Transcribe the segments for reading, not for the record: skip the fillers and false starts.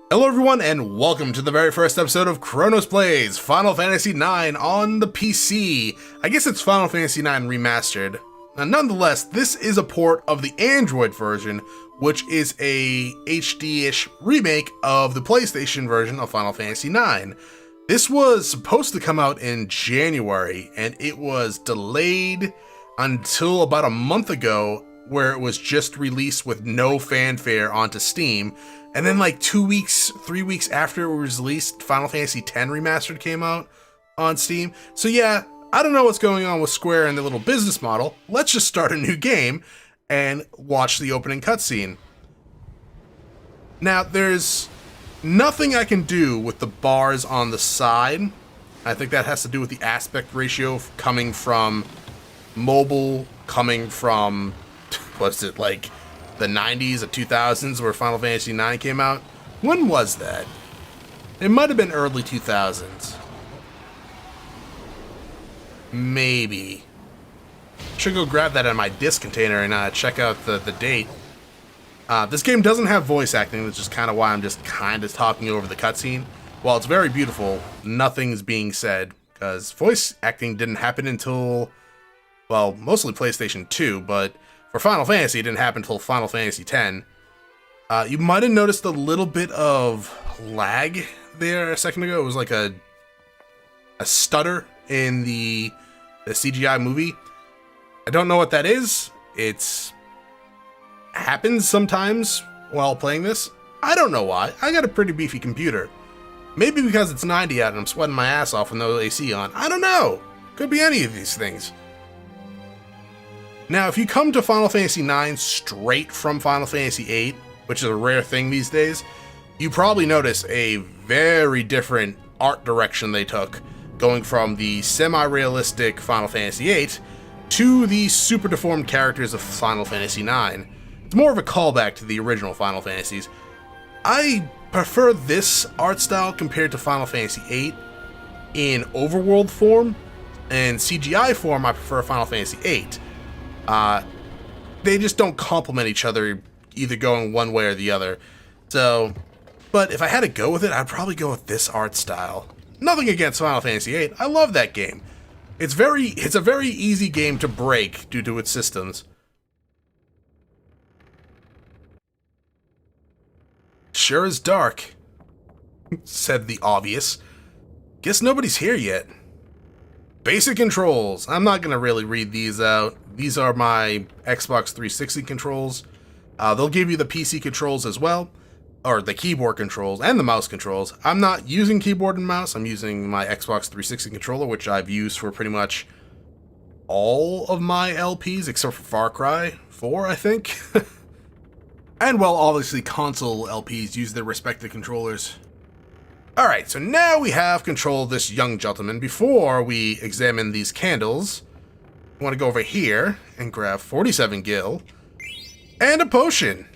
Hello everyone, and welcome to the very first episode of Kronos Plays Final Fantasy IX on the PC. I guess it's Final Fantasy IX Remastered. Now, nonetheless, this is a port of the Android version, which is a HD-ish remake of the PlayStation version of Final Fantasy IX. This was supposed to come out in January, and it was delayed until about a month ago, where it was just released with no fanfare onto Steam. And then like 3 weeks after it was released, Final Fantasy X Remastered came out on Steam. So yeah, I don't know what's going on with Square and their little business model. Let's just start a new game and watch the opening cutscene. Now, there's nothing I can do with the bars on the side. I think that has to do with the aspect ratio coming from mobile, coming from, what's it, like the 90s or 2000s where Final Fantasy IX came out. When was that? It might have been early 2000s. Maybe. Should go grab that in my disk container and check out the date. This game doesn't have voice acting, which is kind of why I'm just kind of talking over the cutscene. While it's very beautiful, nothing's being said, because voice acting didn't happen until, well, mostly PlayStation 2, but for Final Fantasy, it didn't happen until Final Fantasy X. You might have noticed a little bit of lag there a second ago. It was like a stutter in the CGI movie. I don't know what that is. It happens sometimes while playing this. I don't know why. I got a pretty beefy computer. Maybe because it's 90 out and I'm sweating my ass off with no AC on. I don't know. Could be any of these things. Now, if you come to Final Fantasy IX straight from Final Fantasy VIII, which is a rare thing these days, you probably notice a very different art direction they took, going from the semi-realistic Final Fantasy VIII to the super deformed characters of Final Fantasy IX. It's more of a callback to the original Final Fantasies. I prefer this art style compared to Final Fantasy VIII in overworld form, and CGI form I prefer Final Fantasy VIII. They just don't complement each other, either going one way or the other. So, but if I had to go with it, I'd probably go with this art style. Nothing against Final Fantasy VIII. I love that game. It's a very easy game to break due to its systems. Sure is dark, said the obvious. Guess nobody's here yet. Basic controls. I'm not going to really read these out. These are my Xbox 360 controls. They'll give you the PC controls as well, or the keyboard controls and the mouse controls. I'm not using keyboard and mouse. I'm using my Xbox 360 controller, which I've used for pretty much all of my LPs, except for Far Cry 4, I think. And, well, obviously console LPs use their respective controllers. Alright, so now we have control of this young gentleman. Before we examine these candles, I want to go over here and grab 47 gil and a potion.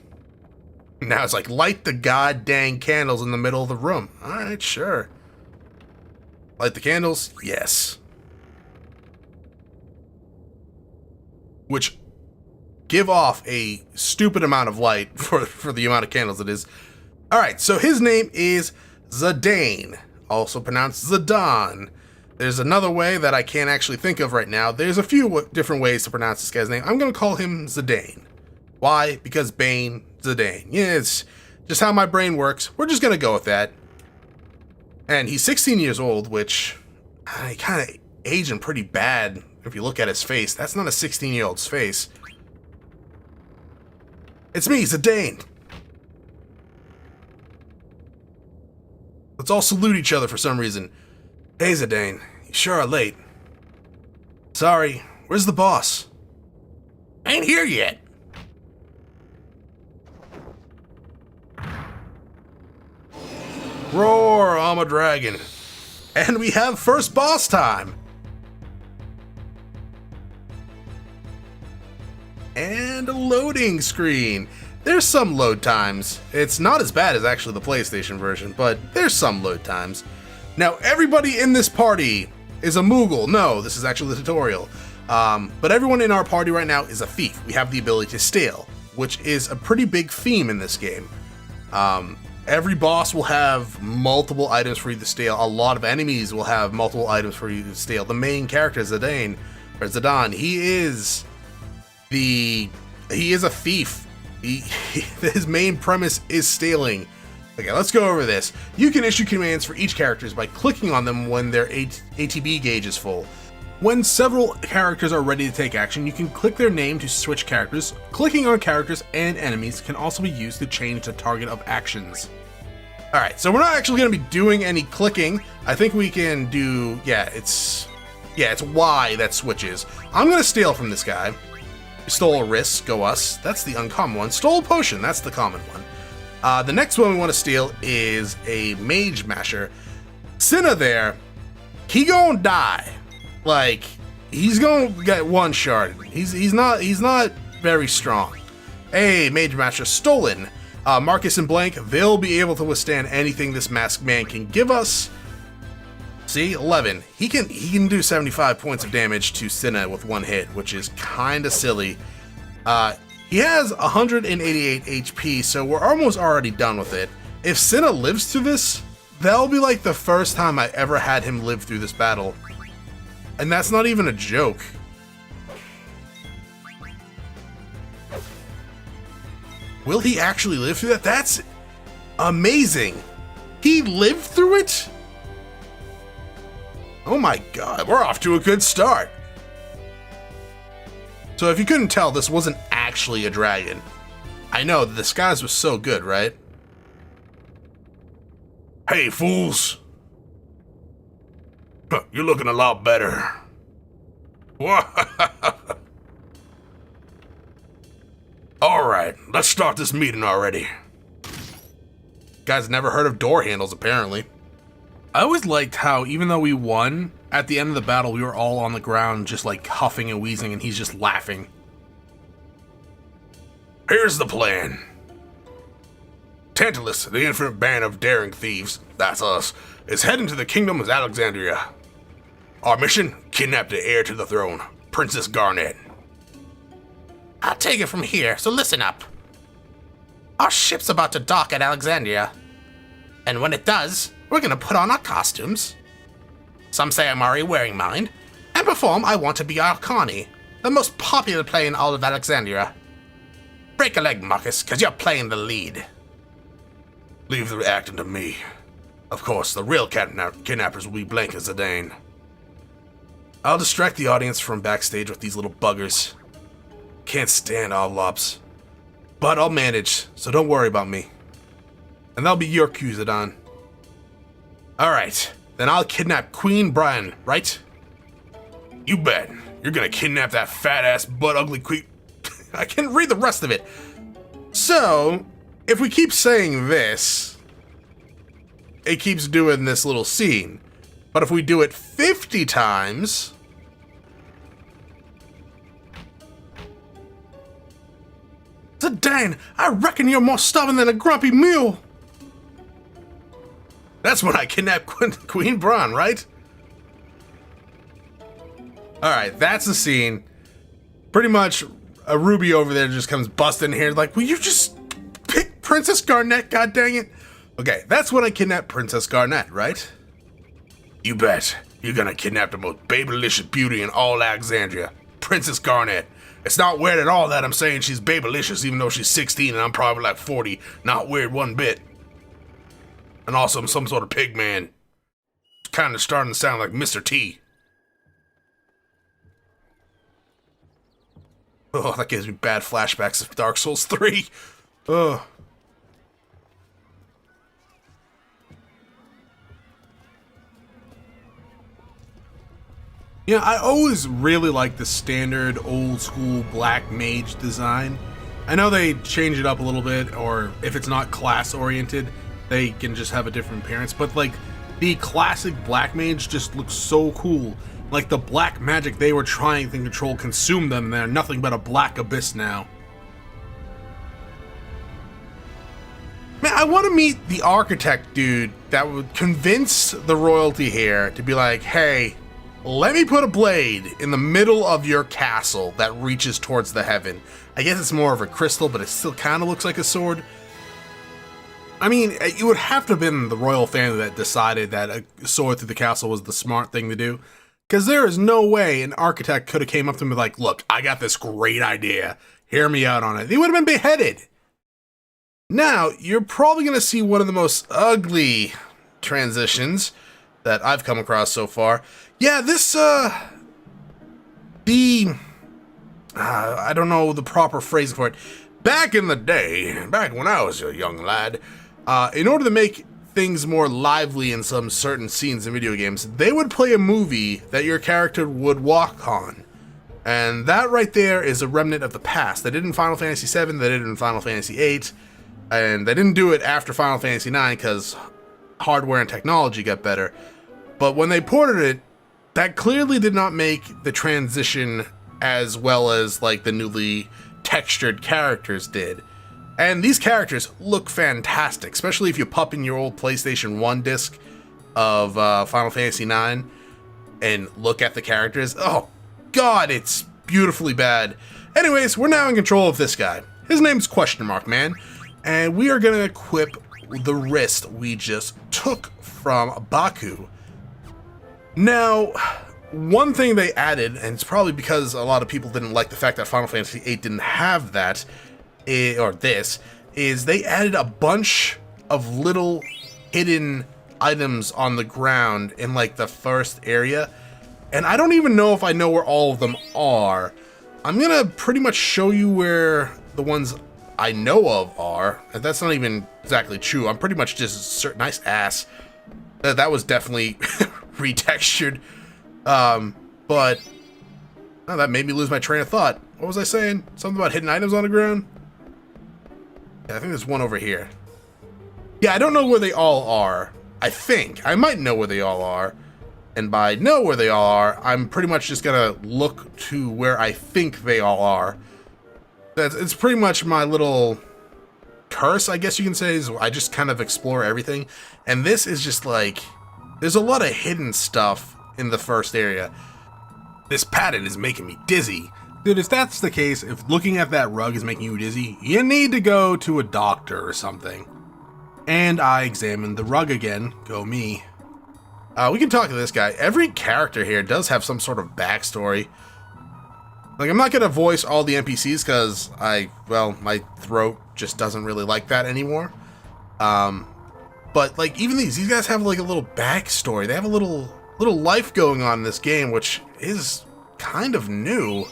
Now it's like, light the goddamn candles in the middle of the room. Alright, sure. Light the candles? Yes. Which give off a stupid amount of light for the amount of candles it is. Alright, so his name is Zidane, also pronounced Zidane. There's another way that I can't actually think of right now. There's a few different ways to pronounce this guy's name. I'm going to call him Zidane. Why? Because Bane, Zidane. Yeah, it's just how my brain works. We're just going to go with that. And he's 16 years old, which I kind of aged him pretty bad if you look at his face. That's not a 16-year-old's face. It's me, Zidane. Let's all salute each other for some reason. Hey, Zidane, you sure are late. Sorry, where's the boss? Ain't here yet. Roar, I'm a dragon. And we have first boss time. And a loading screen. There's some load times. It's not as bad as actually the PlayStation version, but there's some load times. Now, everybody in this party is a Moogle. No, this is actually the tutorial. But everyone in our party right now is a thief. We have the ability to steal, which is a pretty big theme in this game. every boss will have multiple items for you to steal. A lot of enemies will have multiple items for you to steal. The main character, Zidane, he is a thief. His main premise is stealing. Okay, let's go over this. You can issue commands for each character by clicking on them when their ATB gauge is full. When several characters are ready to take action, you can click their name to switch characters. Clicking on characters and enemies can also be used to change the target of actions. Alright, so we're not actually going to be doing any clicking. I think we can do, it's Y that switches. I'm going to steal from this guy. Stole a wrist, go us. That's the uncommon one. Stole a potion, that's the common one. The next one we want to steal is a mage masher. Cinna there, he gonna die. Like, he's gonna get one-shotted. He's not very strong. Hey, mage masher stolen. Marcus and Blank, they'll be able to withstand anything this masked man can give us. See, 11. He can do 75 points of damage to Cinna with one hit, which is kind of silly. He has 188 HP, so we're almost already done with it. If Cinna lives through this, that'll be like the first time I ever had him live through this battle. And that's not even a joke. Will he actually live through that? That's amazing. He lived through it? Oh my god, we're off to a good start. So if you couldn't tell, this wasn't actually a dragon. I know, the disguise was so good, right? Hey, fools. You're looking a lot better. Alright, let's start this meeting already. Guys never heard of door handles, apparently. I always liked how, even though we won, at the end of the battle we were all on the ground just like huffing and wheezing and he's just laughing. Here's the plan. Tantalus, the infinite band of daring thieves, that's us, is heading to the kingdom of Alexandria. Our mission? Kidnap the heir to the throne, Princess Garnet. I'll take it from here, so listen up. Our ship's about to dock at Alexandria. And when it does, we're gonna put on our costumes. Some say I'm already wearing mine, and perform I Want to Be Our Connie, the most popular play in all of Alexandria. Break a leg, Marcus, cause you're playing the lead. Leave the acting to me. Of course, the real kidnappers will be Blank and Zidane. I'll distract the audience from backstage with these little buggers. Can't stand Oblobs. But I'll manage, so don't worry about me. And that'll be your cue, Zidane. Alright, then I'll kidnap Queen Brian, right? You bet. You're gonna kidnap that fat-ass, butt-ugly queen. I can't read the rest of it. So, if we keep saying this, it keeps doing this little scene. But if we do it 50 times... Zidane, I reckon you're more stubborn than a grumpy mule. That's when I kidnap Queen Bran, right? Alright, that's the scene. Pretty much, a Ruby over there just comes busting here like, will you just pick Princess Garnet, god dang it? Okay, that's when I kidnap Princess Garnet, right? You bet. You're gonna kidnap the most babylicious beauty in all Alexandria, Princess Garnet. It's not weird at all that I'm saying she's babylicious even though she's 16 and I'm probably like 40. Not weird one bit. And also I'm some sort of pig man. It's kind of starting to sound like Mr. T. Oh, that gives me bad flashbacks of Dark Souls 3. Ugh. Yeah, I always really like the standard old school black mage design. I know they change it up a little bit, or if it's not class oriented, they can just have a different appearance, but like the classic black mage just looks so cool. Like the black magic they were trying to control consumed them, and they're nothing but a black abyss now. Man, I want to meet the architect dude that would convince the royalty here to be like, hey, let me put a blade in the middle of your castle that reaches towards the heaven. I guess it's more of a crystal, but it still kind of looks like a sword. I mean, it would have to have been the royal family that decided that a sword through the castle was the smart thing to do. Because there is no way an architect could have came up to him and like, look, I got this great idea. Hear me out on it. They would have been beheaded. Now, you're probably going to see one of the most ugly transitions that I've come across so far. Yeah, this, I don't know the proper phrase for it. Back in the day, back when I was a young lad, in order to make things more lively in some certain scenes in video games, they would play a movie that your character would walk on. And that right there is a remnant of the past. They did it in Final Fantasy VII, they did it in Final Fantasy VIII, and they didn't do it after Final Fantasy IX because hardware and technology got better. But when they ported it, that clearly did not make the transition as well as like the newly textured characters did. And these characters look fantastic, especially if you pop in your old PlayStation 1 disc of Final Fantasy IX and look at the characters. Oh god, it's beautifully bad. Anyways, we're now in control of this guy. His name's Question Mark Man, and we are going to equip the wrist we just took from Baku. Now, one thing they added, and it's probably because a lot of people didn't like the fact that Final Fantasy VIII didn't have that, is they added a bunch of little hidden items on the ground in like the first area, and I don't even know if I know where all of them are. I'm gonna pretty much show you where the ones I know of are, and that's not even exactly true. I'm pretty much just nice ass. That was definitely retextured, but oh, that made me lose my train of thought. What was I saying? Something about hidden items on the ground? Yeah, I think there's one over here. Yeah, I don't know where they all are. I think. I might know where they all are. And by know where they all are, I'm pretty much just gonna look to where I think they all are. It's pretty much my little curse, I guess you can say, is I just kind of explore everything. And this is just like, there's a lot of hidden stuff in the first area. This pattern is making me dizzy. Dude, if that's the case, if looking at that rug is making you dizzy, you need to go to a doctor or something. And I examined the rug again. Go me. We can talk to this guy. Every character here does have some sort of backstory. Like, I'm not going to voice all the NPCs because my throat just doesn't really like that anymore. But, like, even these guys have, like, a little backstory. They have a little life going on in this game, which is kind of new.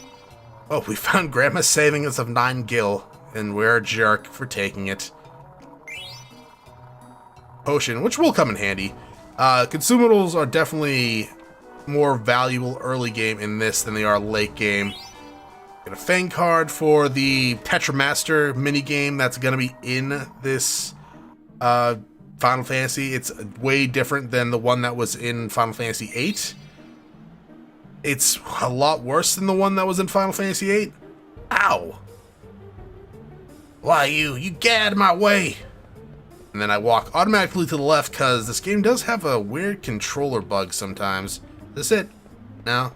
Oh, we found Grandma's savings of 9 gil, and we're a jerk for taking it. Potion, which will come in handy. Consumables are definitely more valuable early game in this than they are late game. Get a Fang card for the Tetramaster minigame that's going to be in this Final Fantasy. It's way different than the one that was in Final Fantasy VIII. It's a lot worse than the one that was in Final Fantasy VIII. Ow! Why, you get out of my way! And then I walk automatically to the left because this game does have a weird controller bug sometimes. Is this it? No.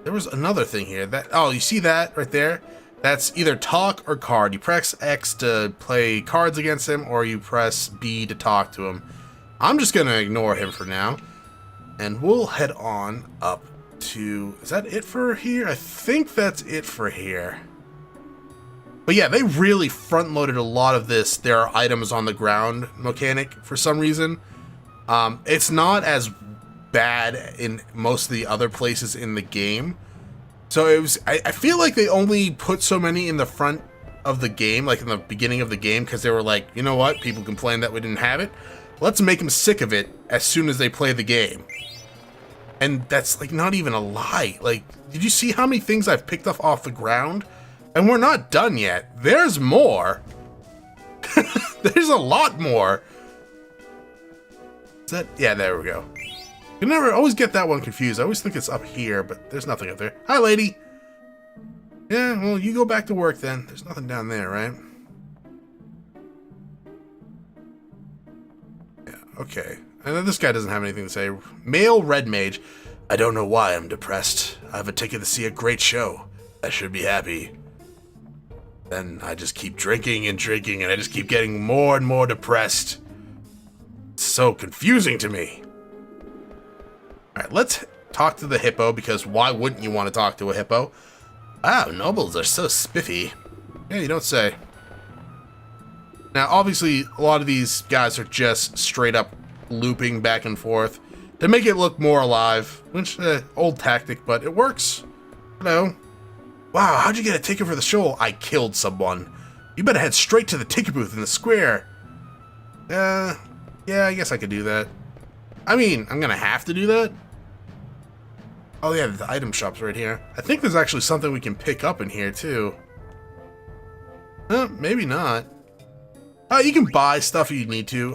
There was another thing here. Oh, you see that right there? That's either talk or card. You press X to play cards against him, or you press B to talk to him. I'm just going to ignore him for now. And we'll head on up to... Is that it for here? I think that's it for here. But yeah, they really front-loaded a lot of this there are items on the ground mechanic for some reason. It's not as bad in most of the other places in the game. So it was... I feel like they only put so many in the front of the game, like in the beginning of the game, because they were like, you know what? People complained that we didn't have it. Let's make them sick of it as soon as they play the game. And that's, like, not even a lie. Like, did you see how many things I've picked up off the ground? And we're not done yet. There's more. There's a lot more. Is that... Yeah, there we go. You never always get that one confused. I always think it's up here, but there's nothing up there. Hi, lady. Yeah, well, you go back to work then. There's nothing down there, right? Yeah, okay. And then this guy doesn't have anything to say. Male Red Mage. I don't know why I'm depressed. I have a ticket to see a great show. I should be happy. Then I just keep drinking and drinking, and I just keep getting more and more depressed. It's so confusing to me. Alright, let's talk to the hippo, because why wouldn't you want to talk to a hippo? Wow, nobles are so spiffy. Yeah, you don't say. Now, obviously, a lot of these guys are just straight up looping back and forth to make it look more alive, which, old tactic, but it works. Hello. Wow, how'd you get a ticket for the show? I killed someone. You better head straight to the ticket booth in the square. Yeah, I guess I could do that. I mean, I'm gonna have to do that. Oh yeah, the item shop's right here. I think there's actually something we can pick up in here, too. Maybe not. You can buy stuff if you need to.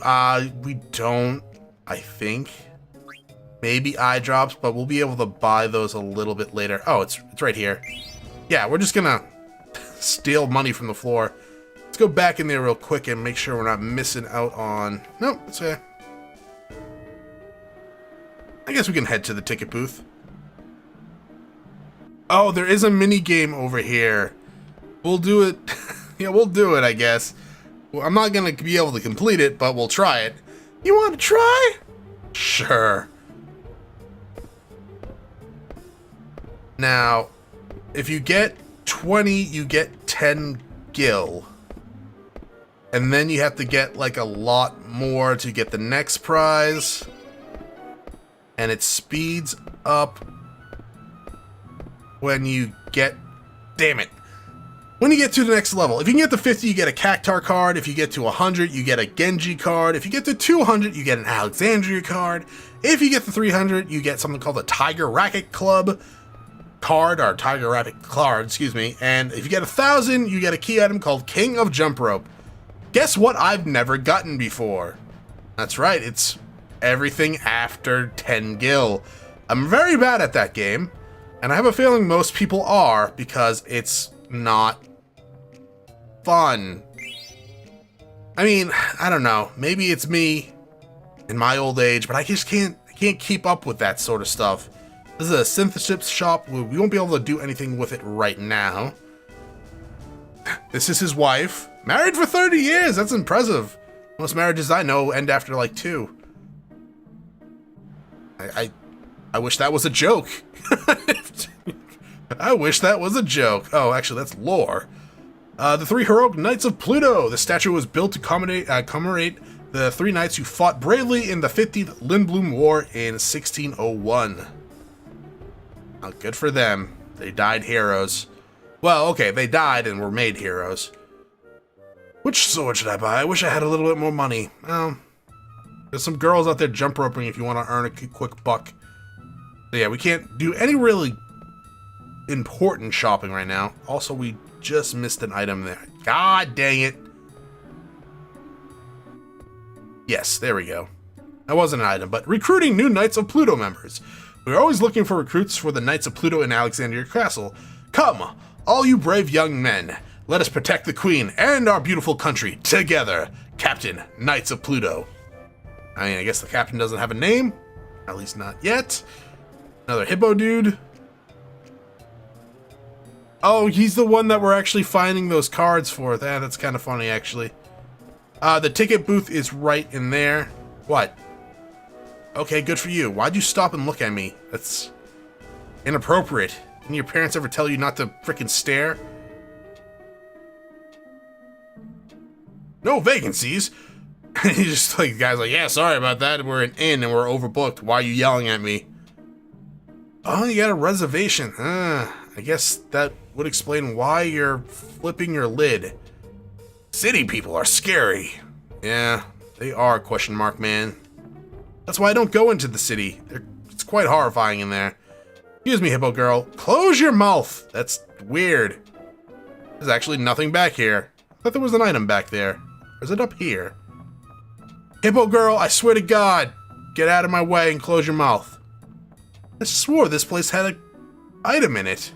We don't, I think. Maybe eye drops, but we'll be able to buy those a little bit later. Oh, it's right here. Yeah, we're just gonna steal money from the floor. Let's go back in there real quick and make sure we're not missing out on... Nope, it's okay. I guess we can head to the ticket booth. Oh, there is a mini game over here. We'll do it. Yeah, we'll do it, I guess. Well, I'm not gonna be able to complete it, but we'll try it. You want to try? Sure. Now, if you get 20, you get 10 gil. And then you have to get like a lot more to get the next prize. And it speeds up when you get... Damn it. When you get to the next level. If you can get to 50, you get a Cactar card. If you get to 100, you get a Genji card. If you get to 200, you get an Alexandria card. If you get to 300, you get something called a Tiger Racket Club card, or Tiger Racket card, excuse me. And if you get 1,000, you get a key item called King of Jump Rope. Guess what I've never gotten before? That's right, it's everything after 10 gil. I'm very bad at that game, and I have a feeling most people are, because it's not fun. I mean, I don't know. Maybe it's me in my old age, but I just can't keep up with that sort of stuff. This is a synthesis shop. We won't be able to do anything with it right now. This is his wife. Married for 30 years. That's impressive. Most marriages I know end after like 2. I wish that was a joke. I wish that was a joke. Oh, actually, that's lore. The 3 heroic knights of Pluto. The statue was built to commemorate the 3 knights who fought bravely in the 15th Lindblom War in 1601. Oh, good for them. They died heroes. Well, okay, they died and were made heroes. Which sword should I buy? I wish I had a little bit more money. Well, there's some girls out there jump roping if you want to earn a quick buck. So yeah, we can't do any really important shopping right now. Also, we just missed an item there. God dang it. Yes, there we go. That wasn't an item, but recruiting new Knights of Pluto members. We're always looking for recruits for the Knights of Pluto in Alexandria Castle. Come, all you brave young men. Let us protect the Queen and our beautiful country together. Captain, Knights of Pluto. I mean, I guess the captain doesn't have a name. At least not yet. Another hippo dude. Oh, he's the one that we're actually finding those cards for. That's kind of funny, actually. The ticket booth is right in there. What? Okay, good for you. Why'd you stop and look at me? That's inappropriate. Didn't your parents ever tell you not to frickin' stare? No vacancies. He's just like, the guy's like, yeah, sorry about that. We're an inn and we're overbooked. Why are you yelling at me? Oh, you got a reservation. I guess that would explain why you're flipping your lid. City people are scary. Yeah, they are, question mark, man. That's why I don't go into the city. It's quite horrifying in there. Excuse me, hippo girl. Close your mouth. That's weird. There's actually nothing back here. I thought there was an item back there. Or is it up here? Hippo girl, I swear to God. Get out of my way and close your mouth. I swore this place had an item in it.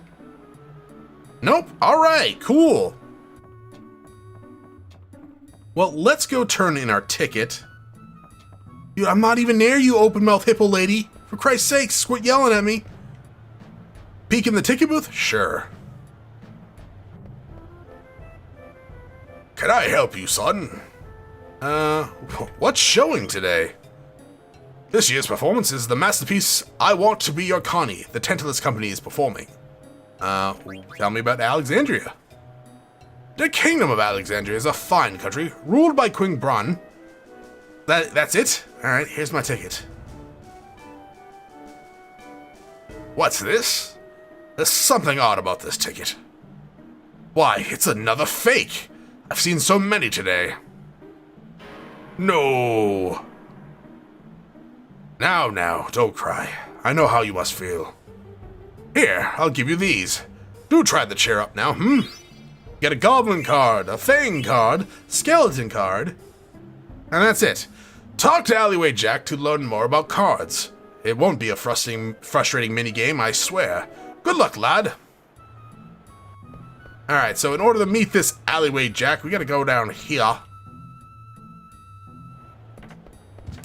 Nope. Alright, cool. Well, let's go turn in our ticket. Dude, I'm not even near you, open-mouth hippo lady. For Christ's sakes, quit yelling at me. Peek in the ticket booth? Sure. Can I help you, son? What's showing today? This year's performance is the masterpiece I Want to Be Your Connie, the Tantalus Company is performing. Tell me about Alexandria. The Kingdom of Alexandria is a fine country, ruled by Queen Bran. That's it? Alright, here's my ticket. What's this? There's something odd about this ticket. Why, it's another fake! I've seen so many today. No! Now, don't cry. I know how you must feel. Here, I'll give you these. Do try the cheer up now, Get a goblin card, a fang card, skeleton card, and that's it. Talk to Alleyway Jack to learn more about cards. It won't be a frustrating minigame, I swear. Good luck, lad. Alright, so in order to meet this Alleyway Jack, we gotta go down here.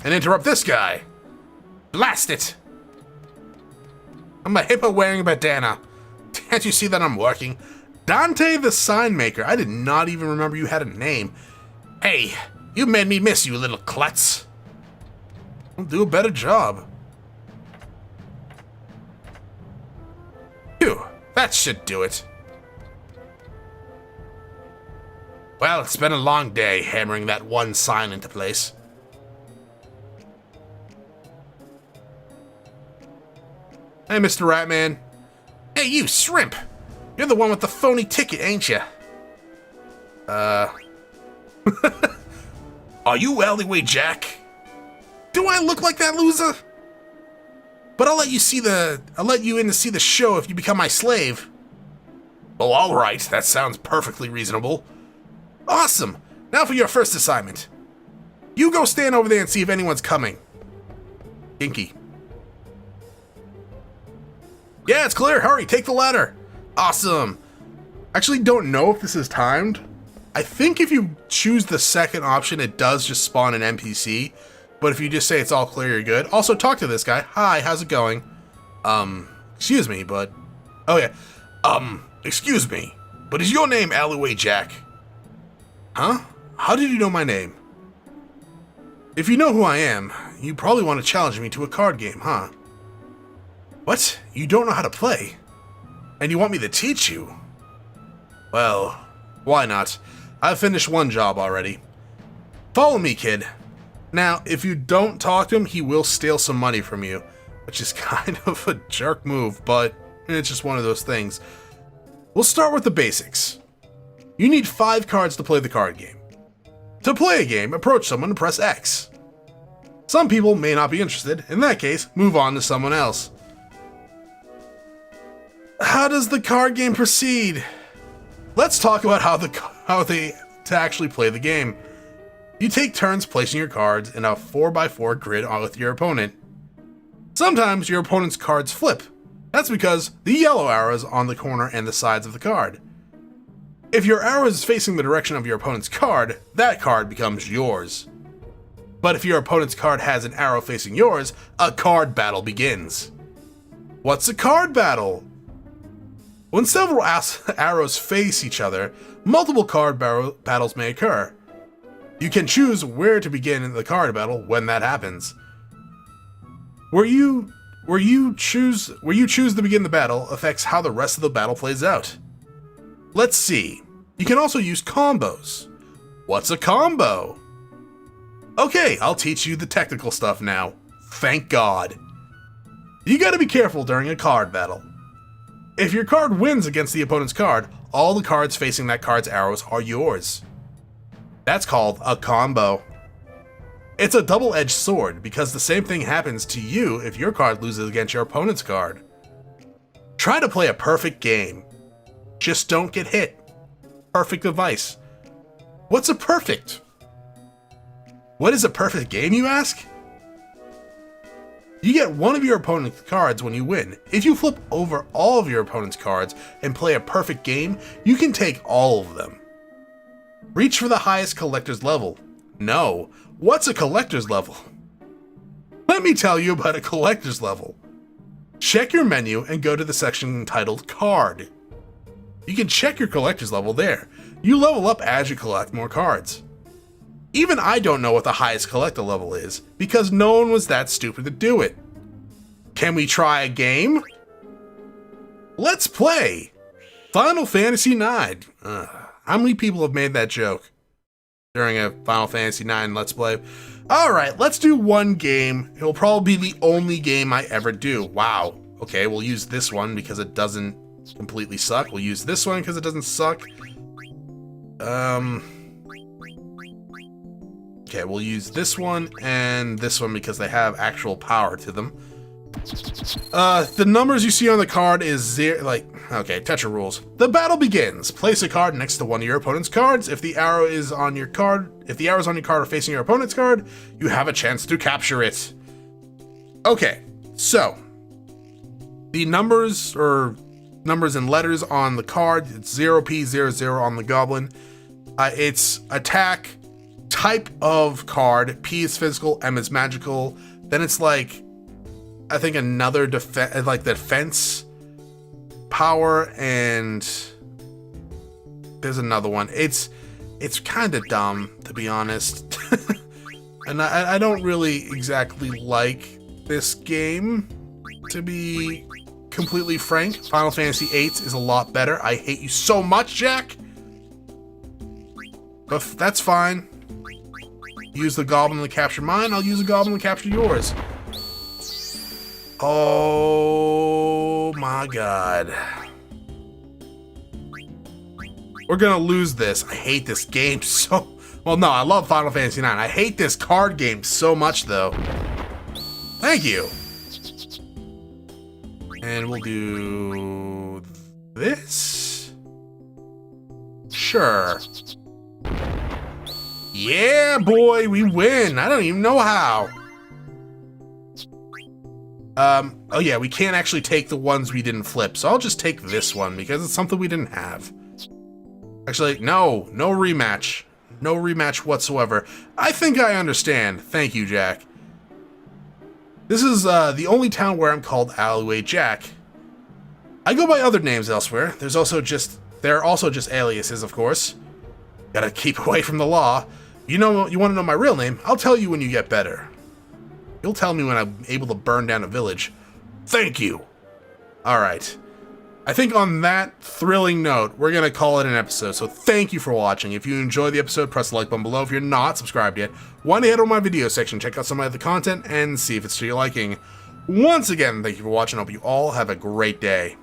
And interrupt this guy. Blast it! I'm a hippo-wearing bandana. Can't you see that I'm working? Dante the Sign Maker. I did not even remember you had a name. Hey, you made me miss you, little klutz. I'll do a better job. Phew, that should do it. Well, it's been a long day hammering that one sign into place. Hey, Mr. Ratman. Hey, you shrimp! You're the one with the phony ticket, ain't ya? Are you Alleyway Jack? Do I look like that loser? But I'll let you in to see the show if you become my slave. Oh, alright, that sounds perfectly reasonable. Awesome! Now for your first assignment. You go stand over there and see if anyone's coming. Inky. Yeah, it's clear. Hurry, take the ladder. Awesome. Actually, don't know if this is timed. I think if you choose the second option, it does just spawn an NPC. But if you just say it's all clear, you're good. Also, talk to this guy. Hi, how's it going? Excuse me, but... Oh, yeah. Excuse me, but is your name Alleyway Jack? Huh? How did you know my name? If you know who I am, you probably want to challenge me to a card game, huh? What? You don't know how to play? And you want me to teach you? Well, why not? I've finished one job already. Follow me, kid. Now, if you don't talk to him, he will steal some money from you, which is kind of a jerk move, but it's just one of those things. We'll start with the basics. You need 5 cards to play the card game. To play a game, approach someone and press X. Some people may not be interested. In that case, move on to someone else. How does the card game proceed? Let's talk about how to actually play the game. You take turns placing your cards in a 4x4 grid with your opponent. Sometimes your opponent's cards flip. That's because the yellow arrow is on the corner and the sides of the card. If your arrow is facing the direction of your opponent's card, that card becomes yours. But if your opponent's card has an arrow facing yours, a card battle begins. What's a card battle? When several arrows face each other, multiple card battles may occur. You can choose where to begin in the card battle when that happens. Where you choose to begin the battle affects how the rest of the battle plays out. Let's see. You can also use combos. What's a combo? Okay, I'll teach you the technical stuff now. Thank God. You gotta be careful during a card battle. If your card wins against the opponent's card, all the cards facing that card's arrows are yours. That's called a combo. It's a double-edged sword because the same thing happens to you if your card loses against your opponent's card. Try to play a perfect game. Just don't get hit. Perfect advice. What's a perfect? What is a perfect game, you ask? You get one of your opponent's cards when you win. If you flip over all of your opponent's cards and play a perfect game, you can take all of them. Reach for the highest collector's level. No, what's a collector's level? Let me tell you about a collector's level. Check your menu and go to the section entitled Card. You can check your collector's level there. You level up as you collect more cards. Even I don't know what the highest collector level is, because no one was that stupid to do it. Can we try a game? Let's play! Final Fantasy IX. How many people have made that joke during a Final Fantasy IX Let's Play? Alright, let's do one game. It'll probably be the only game I ever do. Wow. Okay, we'll use this one because it doesn't completely suck. We'll use this one because it doesn't suck. Okay, we'll use this one and this one because they have actual power to them. The numbers you see on the card is zero, okay, Tetra rules. The battle begins. Place a card next to one of your opponent's cards. If the arrow is on your card, or facing your opponent's card, you have a chance to capture it. Okay, so the numbers and letters on the card, it's 0P00 on the goblin. It's attack, type of card, P is physical, M is magical. Then it's like, I think another defense power, and there's another one. It's kind of dumb, to be honest. And I don't really exactly like this game, to be completely frank. Final Fantasy VIII is a lot better. I hate you so much, Jack. But that's fine. Use the goblin to capture mine, I'll use the goblin to capture yours. Oh my god. We're gonna lose this. I hate this game so... Well, no, I love Final Fantasy IX. I hate this card game so much, though. Thank you. And we'll do... this? Sure. Yeah, boy, we win. I don't even know how. Oh yeah, we can't actually take the ones we didn't flip, so I'll just take this one because it's something we didn't have. Actually, no rematch. No rematch whatsoever. I think I understand. Thank you, Jack. This is the only town where I'm called Alleyway Jack. I go by other names elsewhere. There are also just aliases, of course. Gotta keep away from the law. You want to know my real name? I'll tell you when you get better. You'll tell me when I'm able to burn down a village. Thank you. Alright. I think on that thrilling note, we're going to call it an episode. So thank you for watching. If you enjoyed the episode, press the like button below. If you're not subscribed yet, why don't you head over to my video section, check out some of the content, and see if it's to your liking. Once again, thank you for watching. I hope you all have a great day.